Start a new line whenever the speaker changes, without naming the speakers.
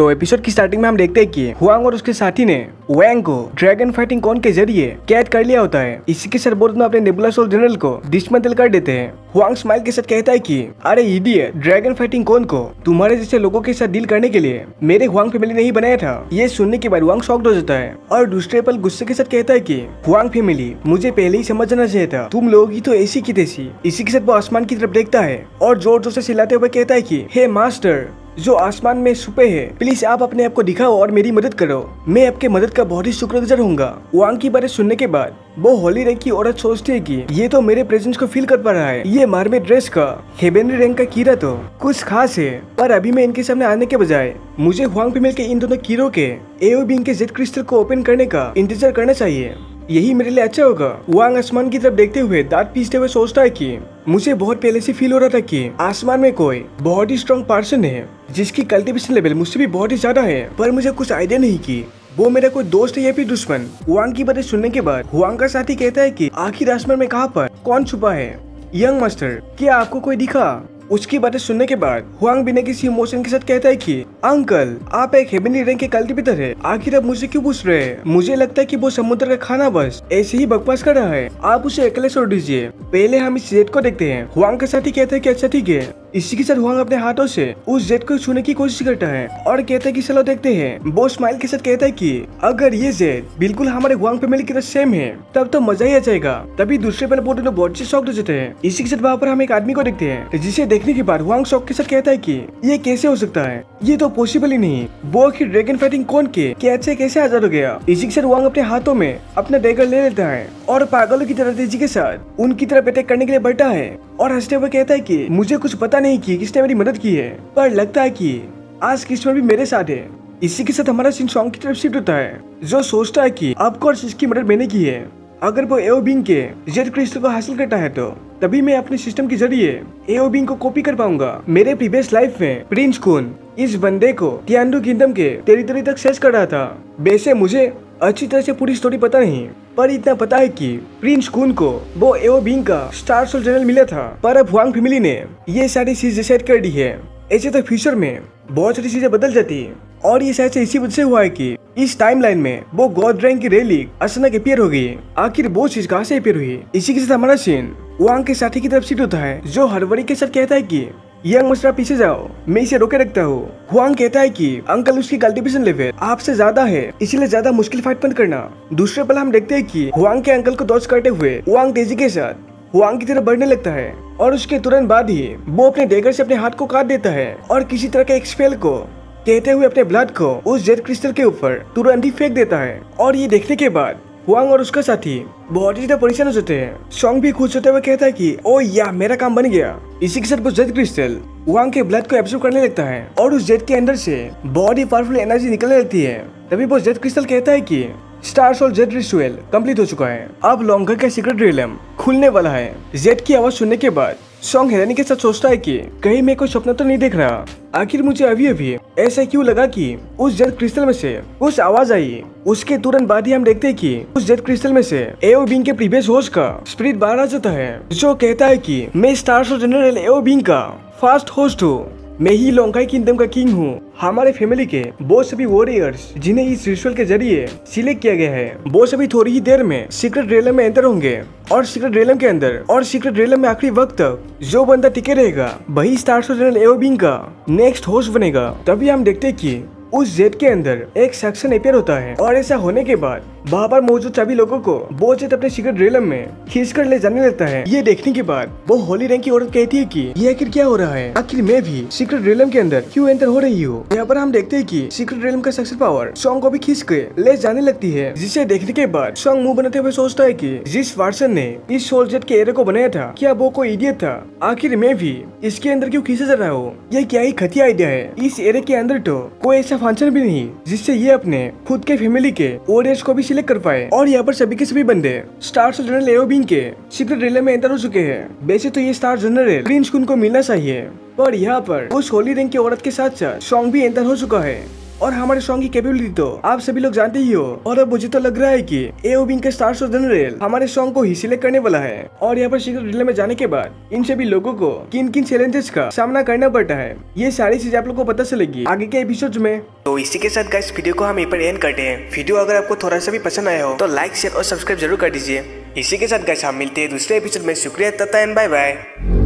तो एपिसोड की स्टार्टिंग में हम देखते हैं कि हुआंग और उसके साथी ने वैंग को ड्रैगन फाइटिंग कॉन के जरिए कैद कर लिया होता है। इसी के साथ बोर्ड में अपने नेबुला सोल जनरल को डिसमेंटल कर देते हैं। हुआंग स्माइल के साथ कहता है कि अरे इडियट, ड्रैगन फाइटिंग कॉन को तुम्हारे जैसे लोगों के साथ डील करने के लिए मेरे हुआंग फैमिली ने ही बनाया था। ये सुनने के बाद हुआंग शॉक्ड हो जाता है और दूसरे पल गुस्से के साथ कहता है कि हुआंग फैमिली, मुझे पहले ही समझना चाहिए था, तुम लोग ही तो ऐसी की तैसी। इसी के साथ वो आसमान की तरफ देखता है और जोर जोर से चिल्लाते हुए कहता है कि हे मास्टर, जो आसमान में छुपे है, प्लीज आप अपने आप को दिखाओ और मेरी मदद करो। मैं आपके मदद का बहुत ही शुक्रगुजार होऊंगा। वांग की बातें सुनने के बाद वो होली रैंक की औरत सोचती है कि ये तो मेरे प्रेजेंस को फील कर पा रहा है। ये मार्मेड ड्रेस का हेवेनरी रैंक का कीड़ा तो कुछ खास है, पर अभी मैं इनके सामने आने के बजाय मुझे हुआंग फीमेल के इन दोनों कीड़ों के एओबिंग के जेड क्रिस्टल को ओपन करने का इंतजार करना चाहिए। यही मेरे लिए अच्छा होगा। वांग आसमान की तरफ देखते हुए दांत पीसते हुए सोचता है कि मुझे बहुत पहले से फील हो रहा था कि आसमान में कोई बहुत ही स्ट्रॉन्ग पर्सन है जिसकी कल्टीवेशन लेवल मुझसे भी बहुत ही ज्यादा है, पर मुझे कुछ आइडिया नहीं कि वो मेरा कोई दोस्त है या फिर दुश्मन। हुआंग की बातें सुनने के बाद हुआंग का साथी कहता है कि आखिर आसमान में कहाँ पर कौन छुपा है। यंग मास्टर, क्या आपको कोई दिखा? उसकी बातें सुनने के बाद हुआंग बिना किसी इमोशन के साथ कहता है कि अंकल, आप एक हेवेनली रैंक के कल्टीवेटर है, आखिर आप मुझे क्यों पूछ रहे हैं? मुझे लगता है कि वो समुद्र का खाना बस ऐसे ही बकवास कर रहा है, आप उसे अकेले छोड़ दीजिए, पहले हम इस जेट को देखते हैं। हुआंग का साथी कहता है कि अच्छा ठीक है। इसी के साथ हुआंग अपने हाथों से उस जेट को छूने की कोशिश करता है और कहता है कि चलो देखते हैं। वो स्माइल के साथ कहता है कि अगर ये जेट बिल्कुल हमारे हुआंग फैमिली की तरह सेम है तब तो मजा ही आ जाएगा। तभी दूसरे पर बहुत से शॉक्ड हो जाते हैं। इसी के साथ वहाँ पर हम एक आदमी को देखते हैं जिसे देखने के बाद हुआंग शॉक के साथ कहता है कि ये कैसे हो सकता है, ये तो पॉसिबल ही नहीं। वो आखिर ड्रैगन फाइटिंग कौन के कैद से कैसे आजाद हो गया। इसी के साथ हुआंग अपने हाथों में अपना डैगर ले लेता है और पागलों की तरह तेजी के साथ उनकी तरफ अटैक करने के लिए बैठा है और हंसते हुए कहता है कि मुझे कुछ पता नहीं कि किसने मेरी मदद की है, पर लगता है कि आज किस्मत भी मेरे साथ है। इसी के साथ हमारा सीन सॉन्ग की तरफ शिफ्ट होता है, जो सोचता है कि ऑफकोर्स इसकी मदद मैंने की है। अगर वो एओबिंग के जेड क्रिस्टल को हासिल करता है तो तभी मैं अपने सिस्टम के जरिए एओबिंग को कॉपी कर पाऊंगा। मेरे प्रीवियस लाइफ में प्रिंस कुन इस बंदे को तियानडू किंगडम के टेरिटरी तक सेज कर रहा था। वैसे मुझे अच्छी तरह से पूरी स्टोरी पता नहीं, पर इतना पता है कि प्रिंस कुन को वो एओबिंग का स्टार सोल जनरल मिला था, पर अब हुआंग फैमिली ने ये सारी चीज डिसाइड कर दी है। ऐसे तो फ्यूचर में बहुत सारी चीजें बदल जाती है और ये शायद से इसी वजह से हुआ है कि इस टाइमलाइन में वो गॉड रैंक की रेलिक अचानक अपीयर हो गई। आखिर वो चीज कहाँ से अपीयर हुई। इसी के साथ हमारा सीन हुआंग के साथी की तरफ शिफ्ट होता है, जो हड़बड़ी के साथ कहता है कि यंग मास्टर पीछे जाओ, मैं इसे रोके रखता हूँ। हुआंग कहता है कि अंकल, उसकी कल्टीवेशन लेवल आपसे ज्यादा है, इसीलिए ज्यादा मुश्किल फाइट मत करना। दूसरे पल हम देखते हैं कि हुआंग के अंकल को डॉज करते हुए हुआंग तेजी के साथ हुआंग की तरफ बढ़ने लगता है और उसके तुरंत बाद ही वो अपने डैगर से अपने हाथ को काट देता है और किसी तरह के एक स्पेल को कहते हुए अपने ब्लड को उस जेड क्रिस्टल के ऊपर तुरंत ही फेंक देता है। और ये देखने के बाद हुआंग और उसका साथी बहुत ही ज्यादा परेशान हो जाते हैं। सॉन्ग भी खुश होते हुए कहता है कि ओ या, मेरा काम बन गया। इसी के साथ वो जेड क्रिस्टल हुआंग के ब्लड को एब्जॉर्ब करने लगता है और उस जेड के अंदर से बहुत ही पावरफुल एनर्जी निकलने लगती है। तभी वो जेड क्रिस्टल कहता है कि स्टार सोल जेड रिचुअल कंप्लीट हो चुका है, अब लॉन्गर का सीक्रेट रियलम खुलने वाला है। जेड की आवाज सुनने के बाद सॉन्ग हैरानी के साथ सोचता है कि कहीं मैं कोई सपना तो नहीं देख रहा। आखिर मुझे अभी अभी ऐसा क्यों लगा कि उस जेड क्रिस्टल में से कुछ आवाज आई। उसके तुरंत बाद ही हम देखते हैं कि उस जेड क्रिस्टल में से एओबिंग के प्रीवियस होस्ट का स्पिरिट बाहर आ जाता है, जो कहता है कि मैं स्टार सोल जनरल एओबिंग का फास्ट होस्ट हूँ, मैं ही लोंकाई किंगडम का किंग हूँ। हमारे फैमिली के वो सभी वॉरियर्स जिन्हें इस रिचुअल के जरिए सिलेक्ट किया गया है, वो सभी थोड़ी ही देर में सीक्रेट रियलम में एंटर होंगे और सीक्रेट रियलम के अंदर और सीक्रेट रियलम में आखिरी वक्त तक जो बंदा टिके रहेगा वही स्टार सोल जनरल एओबिंग का नेक्स्ट होस्ट बनेगा। तभी हम देखते हैं कि उस जेट के अंदर एक सेक्शन अपीयर होता है और ऐसा होने के बाद वहाँ पर मौजूद सभी लोगों को वो जेट अपने सीक्रेट रियलम में खींच कर ले जाने लगता है। ये देखने के बाद वो होली रैंक की औरत कहती है कि ये आखिर क्या हो रहा है, आखिर मैं भी सीक्रेट रियलम के अंदर क्यों एंटर हो रही हूँ। यहाँ पर हम देखते हैं कि सीक्रेट रियलम का सेक्शन पावर सॉन्ग को भी खींच के ले जाने लगती है, जिसे देखने के बाद सॉन्ग मुंह बनाते हुए सोचता है कि जिस पर्सन ने इस सोल जेट के एरे को बनाया था, क्या वो कोई इडियट था। आखिर मैं भी इसके अंदर क्यों खींचा जा रहा हूँ। ये क्या ही घटिया आइडिया है। इस एरे के अंदर तो कोई ऐसा फंक्शन भी नहीं जिससे ये अपने खुद के फैमिली के वॉरियर्स को भी सिलेक्ट कर पाए। और यहाँ पर सभी के सभी बंदे स्टार सोल जनरल एओबिंग के सीक्रेट रियलम में एंटर हो चुके हैं। वैसे तो ये स्टार जनरल प्रिंस कुन को मिलना चाहिए, पर यहाँ पर उस होली रैंक की औरत के साथ साथ सॉन्ग भी एंटर हो चुका है। और हमारे सॉन्ग की कैपेबिलिटी तो आप सभी लोग जानते ही हो। और अब मुझे तो लग रहा है कि AOB का स्टार शो जनरल हमारे सॉन्ग को ही सिलेक्ट करने वाला है। और यहाँ पर सीक्रेट रिले में जाने के बाद इन सभी लोगों को किन किन चैलेंजेस का सामना करना पड़ता है, ये सारी चीजें आप लोग को पता चलेगी आगे के एपिसोड में। तो इसी के साथ गाइस वीडियो को हम यहीं पर एंड करते हैं। वीडियो अगर आपको थोड़ा सा भी पसंद आया हो तो लाइक शेयर और सब्सक्राइब जरूर कर दीजिए। इसी के साथ गाइस हम मिलते हैं दूसरे एपिसोड में। शुक्रिया, तथा एंड बाय बाय।